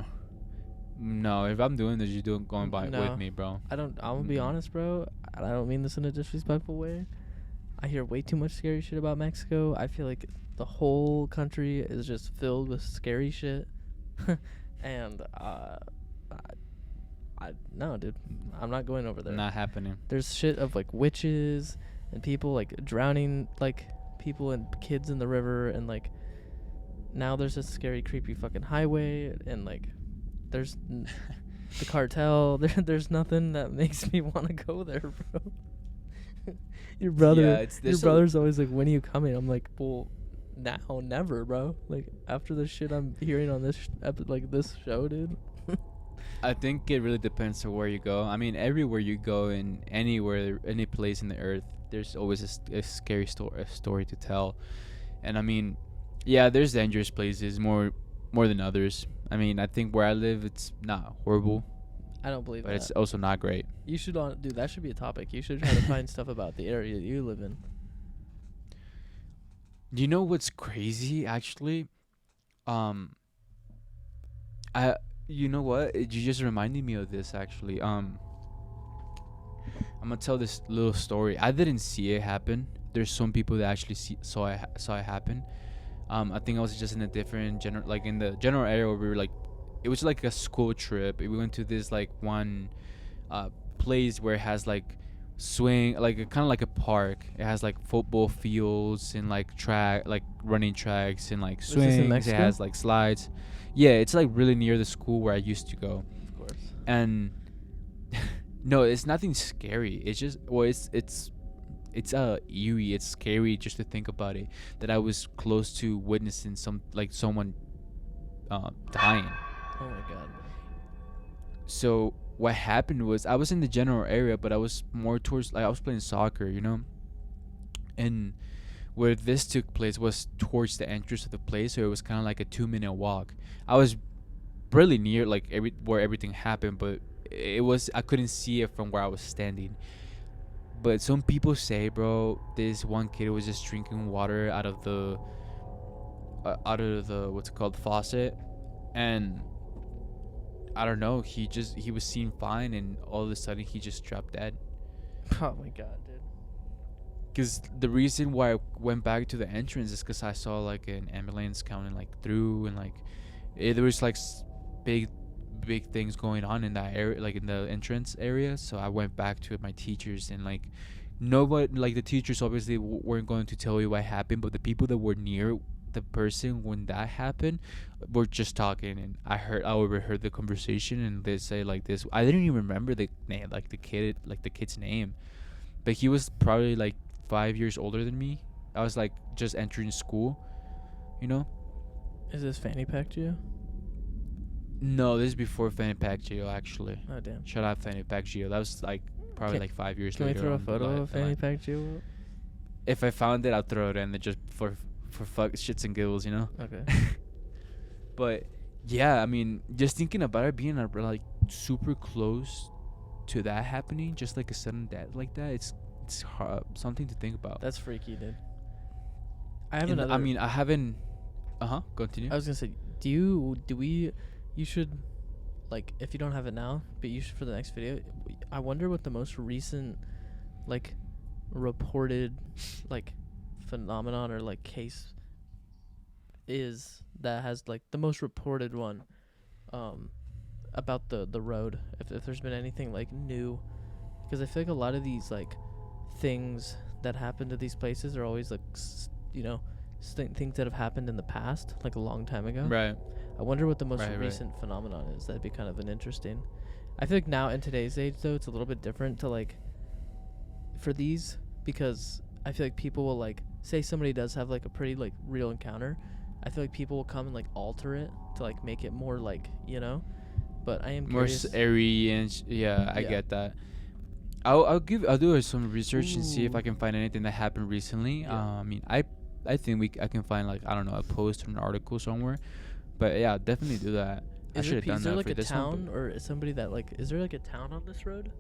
No, if I'm doing this, you're going by with me, bro.
I'm gonna be honest, bro. I don't mean this in a disrespectful way. I hear way too much scary shit about Mexico. I feel like the whole country is just filled with scary shit. And no, dude, I'm not going over there.
Not happening.
There's shit of like witches and people like drowning, like people and kids in the river, and like now there's this scary, creepy fucking highway, and like there's the cartel. There's nothing that makes me want to go there, bro. Your brother's always like, when are you coming? I'm like, well, now, never, bro. Like after the shit I'm hearing on this this show, dude.
I think it really depends on where you go. I mean, everywhere you go, in anywhere, any place in the earth, there's always a scary story to tell. And I mean, yeah, there's dangerous places more than others. I mean, I think where I live, it's not horrible.
I don't believe
but
that.
It's also not great.
You should dude, that should be a topic. You should try to find stuff about the area you live in.
You know what's crazy, actually? You know what? You just reminded me of this, actually. I'm gonna tell this little story. I didn't see it happen. There's some people that actually saw it happen. I think I was just in a different in the general area where we were like, it was like a school trip. We went to this like one place where it has like swing, like kind of like a park. It has like football fields and like running tracks and like swings. It has like slides. Yeah, it's like really near the school where I used to go.
Of course.
And no, it's nothing scary. It's just it's eerie. It's scary just to think about it, that I was close to witnessing someone dying.
Oh my god.
So what happened was, I was in the general area, but I was more towards, like, I was playing soccer, you know, and where this took place was towards the entrance of the place, so it was kind of like a 2-minute walk. I was really near like where everything happened, but I couldn't see it from where I was standing. But some people say, bro, this one kid was just drinking water out of the what's it called, faucet, and I don't know, he was seen fine, and all of a sudden he just dropped dead.
Oh my god, dude.
Because the reason why I went back to the entrance is because I saw like an ambulance coming like through, and like there was like big things going on in that area, like in the entrance area. So I went back to my teachers, and like nobody, like the teachers obviously weren't going to tell you what happened, but the people that were near the person when that happened. We're just talking, and I overheard the conversation, and they say like this. I didn't even remember the name, like the kid's name, but he was probably like 5 years older than me. I was like just entering school, you know.
Is this fanny pack Geo?
No, this is before Fanny Pack Geo, actually.
Oh damn.
Shout out Fanny Pack Geo. That was like probably
Can-
like 5 years
Can we
later.
throw a
on the
photo of
the
fanny
line.
pack Geo?
If I found it, I'll throw it in there just for fuck shits and giggles, you know.
Okay.
But yeah, I mean, just thinking about it being like super close to that happening, just like a sudden death like that, it's hard, something to think about.
That's freaky, dude. I have
And
another.
I mean, I haven't. Continue.
I was gonna say, you should, like, if you don't have it now, but you should for the next video. I wonder what the most recent, like, reported, like, phenomenon or like case is that has like the most reported one, about the road. If there's been anything like new, because I feel like a lot of these like things that happen to these places are always like things that have happened in the past, like a long time ago.
Right.
I wonder what the most
Right.
recent phenomenon is. That'd be kind of an interesting. I feel like now in today's age though, it's a little bit different to like for these, because I feel like people will like say somebody does have like a pretty like real encounter. I feel like people will come and like alter it to like make it more like, But I am
More
curious.
airy and I
Yeah.
get that. I'll do some research and see if
Ooh.
I can find anything that happened recently.
Yeah.
I mean, I think I can find like, I don't know, a post or an article somewhere. But yeah, definitely do that. I should have done
Is there
that
like
for
a
this
town
one.
or is somebody that like? Is there like a town on this road?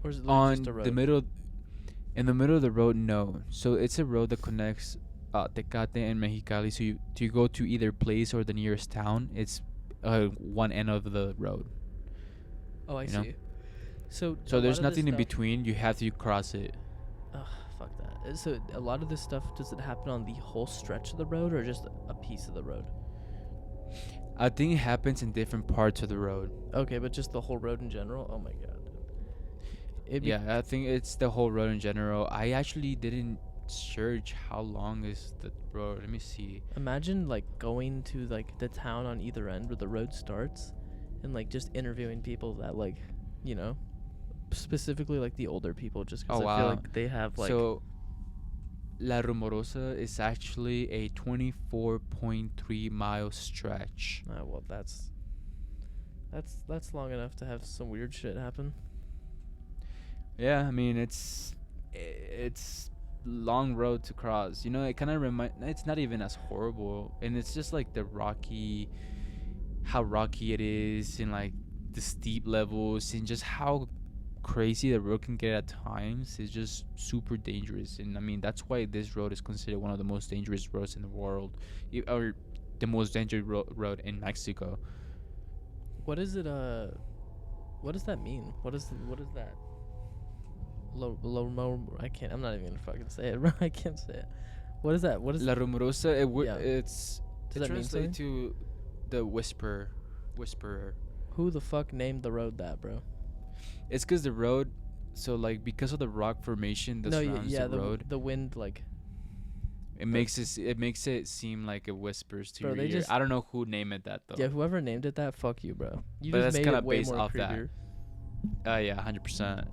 Or is it like
On
just a road?
in the middle of the road, no. So it's a road that connects Tecate and Mexicali. So you go to either place or the nearest town. It's one end of the road.
Oh, I
you
see.
know?
So
So
a
there's
lot of this
nothing in
stuff-
between. You have to cross it.
Ugh, fuck that. So a lot of this stuff, does it happen on the whole stretch of the road or just a piece of the road?
I think it happens in different parts of the road.
Okay, but just the whole road in general. Oh my god.
Yeah, I think it's the whole road in general. I actually didn't search how long is the road. Let me see.
Imagine like going to like the town on either end where the road starts, and like just interviewing people that like, specifically like the older people, just because
Oh,
I feel
wow.
like they have like.
So La Rumorosa is actually a 24.3 mile stretch.
Well, that's long enough to have some weird shit happen.
Yeah, I mean it's long road to cross. It kind of it's not even as horrible, and it's just like how rocky it is, and like the steep levels, and just how crazy the road can get at times. Is just super dangerous, and I mean that's why this road is considered one of the most dangerous roads in the world, or the most dangerous road in Mexico.
What is it? What does that mean? What is that? I can't. I'm not even gonna fucking say it, bro. I can't say it. What is that? What is?
La Rumorosa,
Yeah.
it's
Does that mean
translates
something?
to the whisperer.
Who the fuck named the road that, bro?
It's because the road, so like because of the rock formation that surrounds the road,
the wind like.
it makes it seem like it whispers to
Bro,
your
they
ear.
just-
I don't know who named it that though.
Yeah, whoever named it that, fuck you, bro. You
But
just
that's
made
kinda
it way
based
more
off that.
creepier.
Yeah, 100%.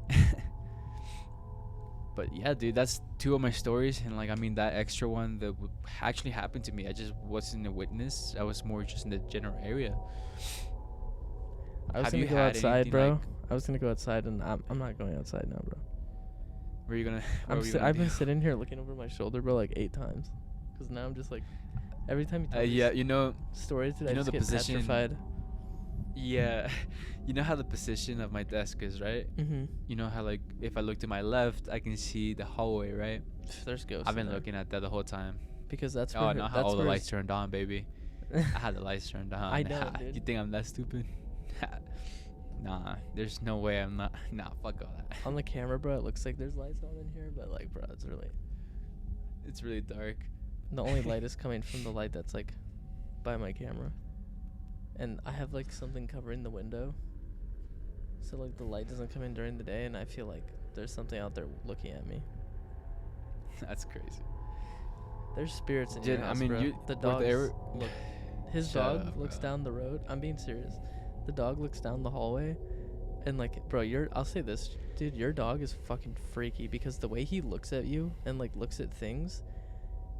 But yeah, dude, that's two of my stories, and like I mean that extra one that actually happened to me. I just wasn't a witness. I was more just in the general area.
I was
Have
gonna
you
go
had
outside,
anything,
bro.
like-
I was gonna go outside, and I'm not going outside now, bro.
Where you gonna? What were you gonna
I've
do?
been sitting here looking over my shoulder, bro, like 8 times. Cause now I'm just like, every time you tell me
Yeah, you know,
stories, dude, I
you know
just
the
get
position-
petrified.
yeah, you know how the position of my desk is, right?
Mm-hmm.
You know how like if I look to my left, I can see the hallway, right?
There's ghosts.
I've
in
been
there.
looking at that the whole time.
Because that's
Oh,
where
not how
that's
all the
where
lights turned on, baby. I had the lights turned on.
I know, dude.
You think I'm that stupid? Nah, there's no way I'm not. Nah, fuck all that.
on the camera, bro. It looks like there's lights on in here, but like, bro,
It's really dark.
the only light is coming from the light that's like by my camera, and I have like something covering the window, so like the light doesn't come in during the day, and I feel like there's something out there looking at me.
That's crazy.
There's spirits in your house, bro. The dog look. His dog looks down the road. I'm being serious. The dog looks down the hallway, and like, bro, I'll say this, dude. Your dog is fucking freaky because the way he looks at you and like looks at things,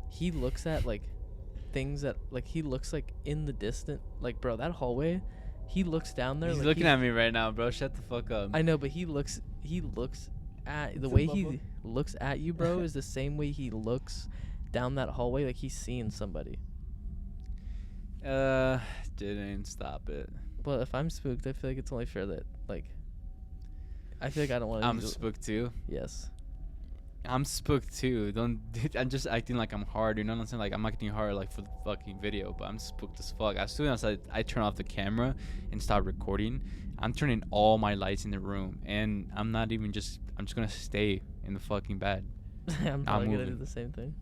he looks at like things that like he looks like in the distant. Like, bro, that hallway, he looks down there.
He's
like,
looking at me right now, bro. Shut the fuck up.
I know, but he looks at the way he looks at you, bro, is the same way he looks down that hallway, like he's seeing somebody.
Didn't stop it.
Well, if I'm spooked, I feel like it's only fair that, like, I feel like I don't want to.
I'm spooked too.
Yes.
I'm spooked too. I'm just acting like I'm hard. You know what I'm saying? Like, I'm acting hard, like, for the fucking video, but I'm spooked as fuck. As soon as I turn off the camera and start recording, I'm turning all my lights in the room, and I'm just gonna stay in the fucking bed.
I'm probably gonna do the same thing.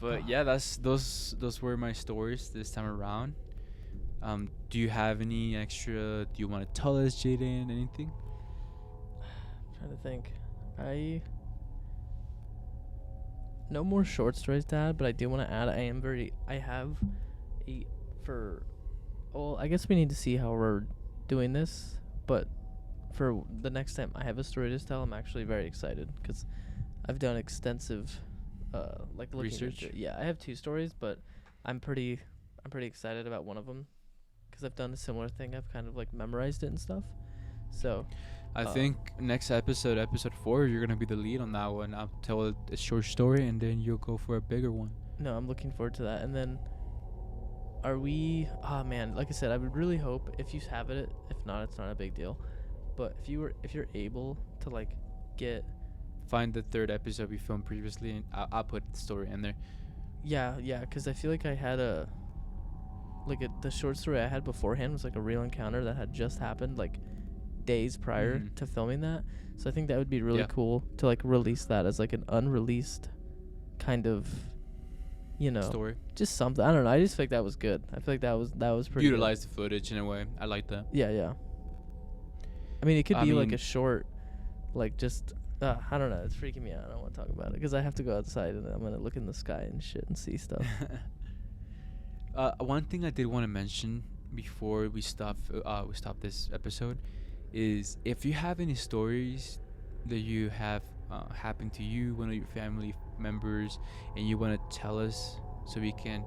But yeah, those were my stories this time around. Do you have any extra? Do you want to tell us, Jaden, anything?
I'm trying to think. No more short stories to add, but I do want to add. I guess we need to see how we're doing this, but for the next time I have a story to tell, I'm actually very excited because I've done extensive like
research.
Yeah, I have 2 stories, but I'm pretty excited about one of them because I've done a similar thing. I've kind of like memorized it and stuff. So
I think next episode 4, you're gonna be the lead on that one. I'll tell a short story, and then you'll go for a bigger one.
No, I'm looking forward to that. And then, are we? Oh man, like I said, I would really hope if you have it. If not, it's not a big deal. But if you're able to like
find the 3rd episode we filmed previously, and I'll put the story in there.
Yeah, because I feel like I had the short story I had beforehand was like a real encounter that had just happened like days prior to filming that. So I think that would be really cool to like release that as like an unreleased kind of,
story.
Just something. I don't know. I just feel like that was good. I feel like that was pretty
Utilize the footage in a way. I like that.
Yeah. I mean, it could be like a short, like just. I don't know. It's freaking me out. I don't want to talk about it because I have to go outside and I'm gonna look in the sky and shit and see stuff.
One thing I did want to mention before we stop this episode is if you have any stories that you have happened to you, one of your family members, and you want to tell us so we can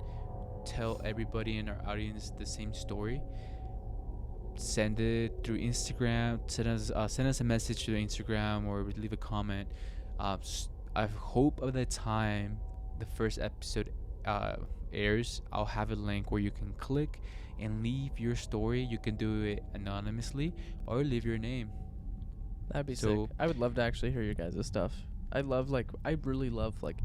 tell everybody in our audience the same story, send it through Instagram. Send us a message through Instagram or leave a comment. I hope by the time the first episode airs, I'll have a link where you can click and leave your story. You can do it anonymously or leave your name.
That'd be sick. I would love to actually hear your guys' stuff. I really love like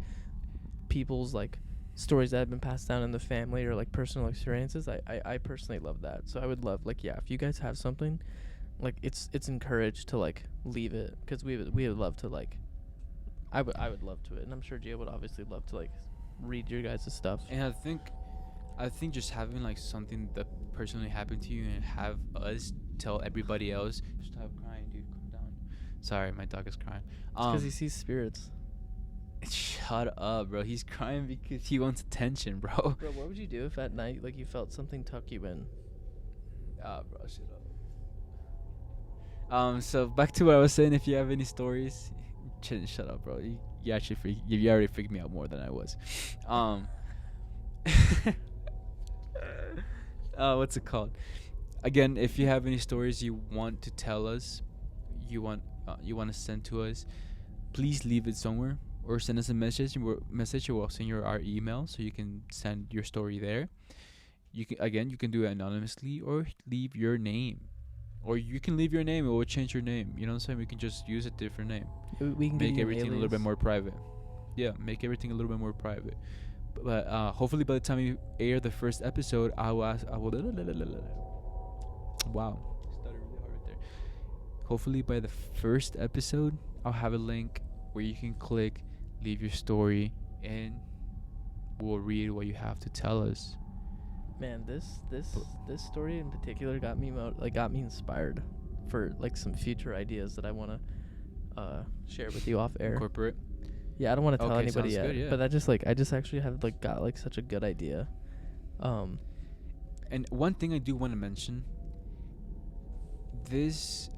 people's like stories that have been passed down in the family or like personal experiences. I personally love that. So I would love if you guys have something, like it's encouraged to like leave it because we would love to like I would love to it, and I'm sure Gio would obviously love to like read your guys' stuff.
And I think just having like something that personally happened to you and have us tell everybody else. Stop crying, dude. Calm down. Sorry, my dog is crying.
Because he sees spirits.
Shut up, bro. He's crying because he wants attention, bro.
Bro, what would you do if at night like you felt something tuck you in?
Bro, shut up. So back to what I was saying. If you have any stories, shut up, bro. You actually you already freaked me out more than I was. What's it called? Again, if you have any stories you want to tell us, you want to send to us, please leave it somewhere or send us a message. Or we'll send you our email so you can send your story there. You can do it anonymously or leave your name. Or you can leave your name and we'll change your name. You know what I'm saying? We can just use a different name.
We can
make everything a little bit more private. Yeah, make everything a little bit more private. But hopefully by the time you air the first episode, I will. Wow, stuttered really hard right there. Hopefully by the first episode, I'll have a link where you can click, leave your story, and we'll read what you have to tell us.
Man, this story in particular got me inspired for like some future ideas that I want to share with you off air.
Incorporate.
Yeah, I don't want to tell
Okay,
anybody
sounds
yet.
good, yeah.
But I just actually have like got like such a good idea.
And one thing I do want to mention, this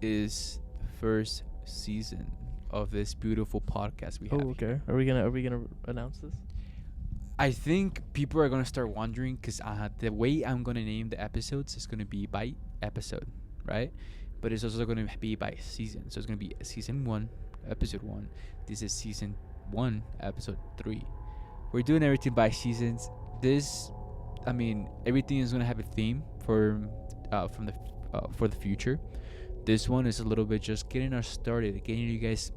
is the first season of this beautiful podcast we have
okay.
here.
Are we gonna announce this?
I think people are gonna start wondering because the way I'm gonna name the episodes is gonna be by episode, right? But it's also gonna be by season. So it's gonna be season 1, episode 1. This is season 1, episode 3. We're doing everything by seasons. Everything is gonna have a theme for the future. This one is a little bit just getting us started, getting you guys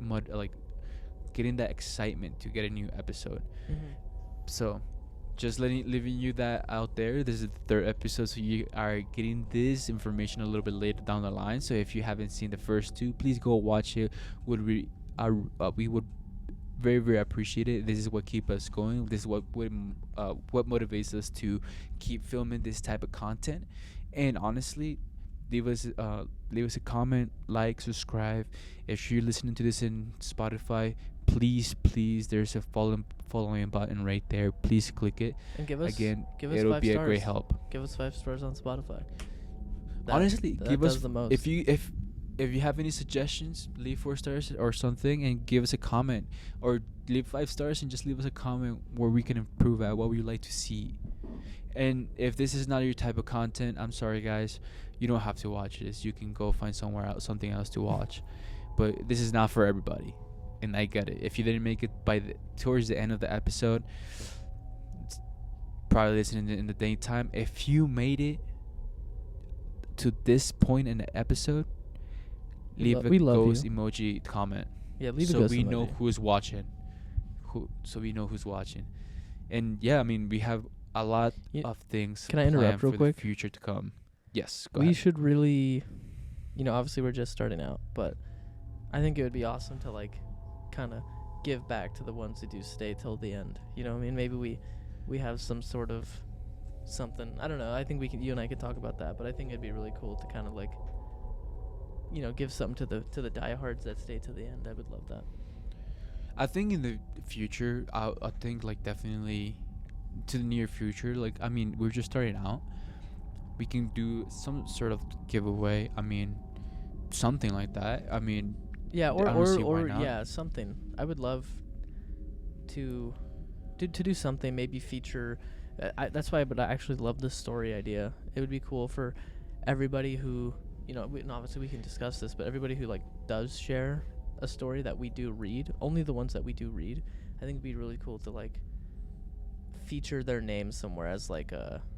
getting that excitement to get a new episode.
Mm-hmm.
So, just leaving you that out there. This is the 3rd episode, so you are getting this information a little bit later down the line. So if you haven't seen the first 2, please go watch it. We would very, very appreciate it. This is what keeps us going. This is what motivates us to keep filming this type of content. And honestly, leave us a comment, like, subscribe. If you're listening to this in Spotify, please, there's a following button right there. Please click it.
And give us
it'll
5
be
stars.
a great help.
Give us 5 stars on Spotify.
Honestly, give us
the most.
if you have any suggestions, leave 4 stars or something, and give us a comment, or leave 5 stars and just leave us a comment where we can improve at what we'd like to see. And if this is not your type of content, I'm sorry, guys. You don't have to watch this. You can go find something else to watch. But this is not for everybody, and I get it. If you didn't make it towards the end of the episode, it's probably listening in the daytime. If you made it to this point in the episode, leave a ghost emoji comment.
Yeah, leave a
so
ghost
we
emoji.
know who's watching. So we know who's watching. And yeah, we have a lot of things.
Can I interrupt real quick?
For the future to come. Yes, go
we
ahead.
should really, obviously we're just starting out, but I think it would be awesome to like kind of give back to the ones who do stay till the end. You know what I mean? Maybe we have some sort of something. I don't know. I think you and I could talk about that, but I think it'd be really cool to kind of like, give something to the diehards that stay to the end. I would love that.
I think in the future, I think like definitely to the near future, we're just starting out. We can do some sort of giveaway. Something like that.
Yeah,
I don't see why
or
not.
yeah, something. I would love to do something. Maybe feature. That's why. But I actually love this story idea. It would be cool for everybody who and obviously we can discuss this, but everybody who like does share a story that we do read, only the ones that we do read, I think it'd be really cool to like feature their names somewhere as like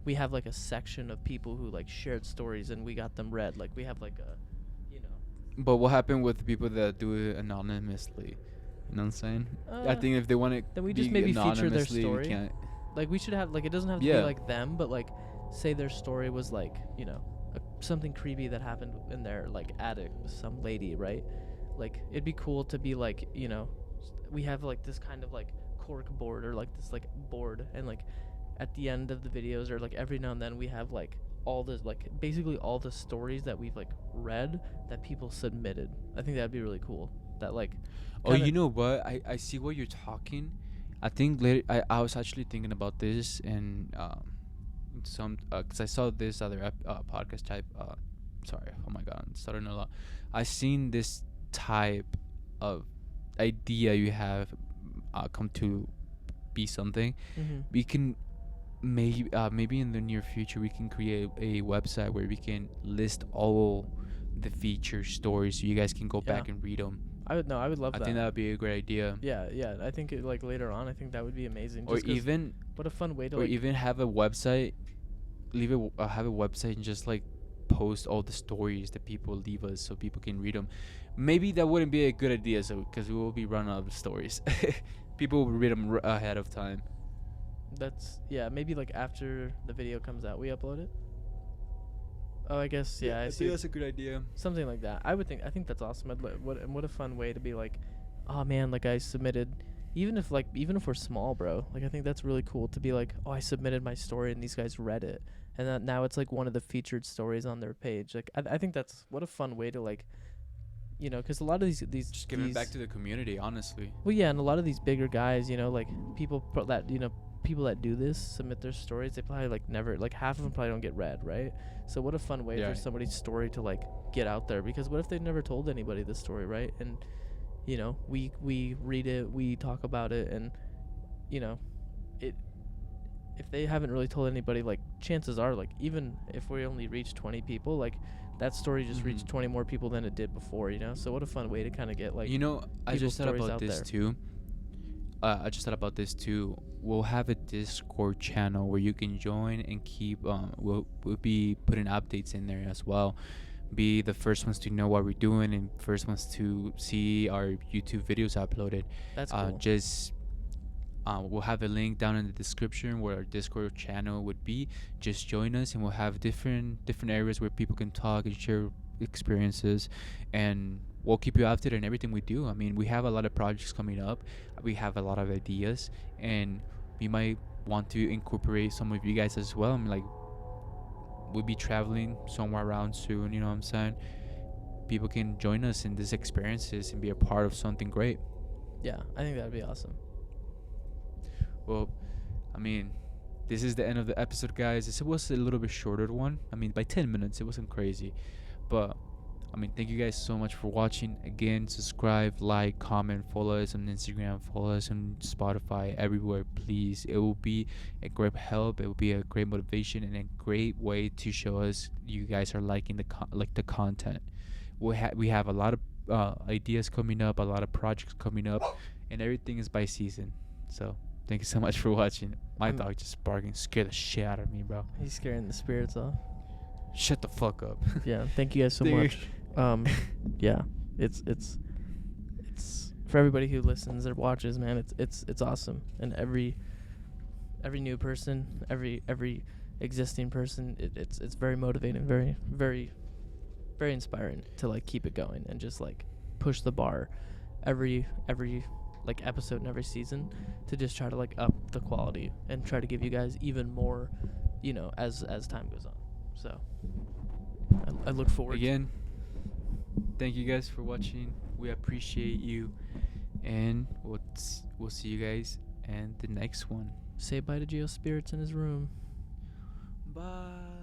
we have like a section of people who like shared stories and we got them read. Like we have like a
But what happened with the people that do it anonymously? You know what I'm saying? I think if they want to,
then we just maybe feature their
we
story.
can't.
Like we should have like it doesn't have to be like them, but like say their story was like something creepy that happened in their like attic with some lady, right? Like it'd be cool to be like we have like this kind of like cork board or like this like board, and like at the end of the videos or like every now and then we have like all this like basically all the stories that we've like read that people submitted. I think that'd be really cool. That like
you know what? I see what you're talking. I think later I was actually thinking about this and some because I saw this other podcast type. Sorry, oh my god, I'm starting a lot. I seen this type of idea you have come to be something.
Mm-hmm.
We can maybe in the near future we can create a website where we can list all the feature stories so you guys can go back and read them. I would love that. I think that would be a great idea.
Yeah. I think like later on, I think that would be amazing.
Or even
what a fun way to
even have a website. Have a website and just like post all the stories that people leave us so people can read them. Maybe that wouldn't be a good idea, so because we will be running out of stories. People will read them ahead of time. Maybe like after the video comes out, we upload it. Oh, I guess I see. think that's a good idea.
Something like that. I think that's awesome. What a fun way to be like, oh man, like I submitted, even if we're small, bro. Like I think that's really cool to be like, oh, I submitted my story and these guys read it, and that now it's like one of the featured stories on their page. Like I think that's what a fun way to like you know, because a lot of these
Just giving back to the community, honestly.
well, yeah, and a lot of these bigger guys, you know, like people that do this submit their stories. They probably like never, like half of them probably don't get read, right? So what a fun way
Yeah.
for somebody's story to like get out there. Because what if they've never told anybody this story, right? And you know, we read it, we talk about it, and you know, it if they haven't really told anybody, like chances are, like even if we only reach 20 people, like that story just reached 20 more people than it did before, you know. So what a fun way to kind of get like,
you know, I
people's
just thought
stories
about
out
this
there.
too. I just thought about this too. We'll have a Discord channel where you can join and keep. We'll be putting updates in there as well. Be the first ones to know what we're doing and first ones to see our YouTube videos uploaded.
That's cool.
Just we'll have a link down in the description where our Discord channel would be. Just join us, and we'll have different areas where people can talk and share experiences, and we'll keep you updated on everything we do. I mean, we have a lot of projects coming up. We have a lot of ideas, and we might want to incorporate some of you guys as well. I mean, like, we'll be traveling somewhere around soon. You know what I'm saying? People can join us in these experiences and be a part of something great.
Yeah, I think that'd be awesome.
Well, I mean, this is the end of the episode, guys. This was a little bit shorter one. I mean, by 10 minutes, it wasn't crazy. But, I mean, thank you guys so much for watching. Again, subscribe, like, comment, follow us on Instagram, follow us on Spotify, everywhere, please. It will be a great help. It will be a great motivation and a great way to show us you guys are liking the content. We have a lot of ideas coming up, a lot of projects coming up, and everything is by season. So thank you so much for watching. My dog just barking scared the shit out of me, bro.
He's scaring the spirits off.
Shut the fuck up.
Yeah, thank you guys so much. Yeah, it's for everybody who listens or watches, man. It's awesome, and every new person, every existing person, it's very motivating, very very very inspiring to like keep it going and just like push the bar every like episode in every season to just try to like up the quality and try to give you guys even more, you know, as time goes on. So I look forward
again. Thank you guys for watching. We appreciate you, and we'll see you guys in the next one.
Say bye to Geo Spirits in his room.
Bye.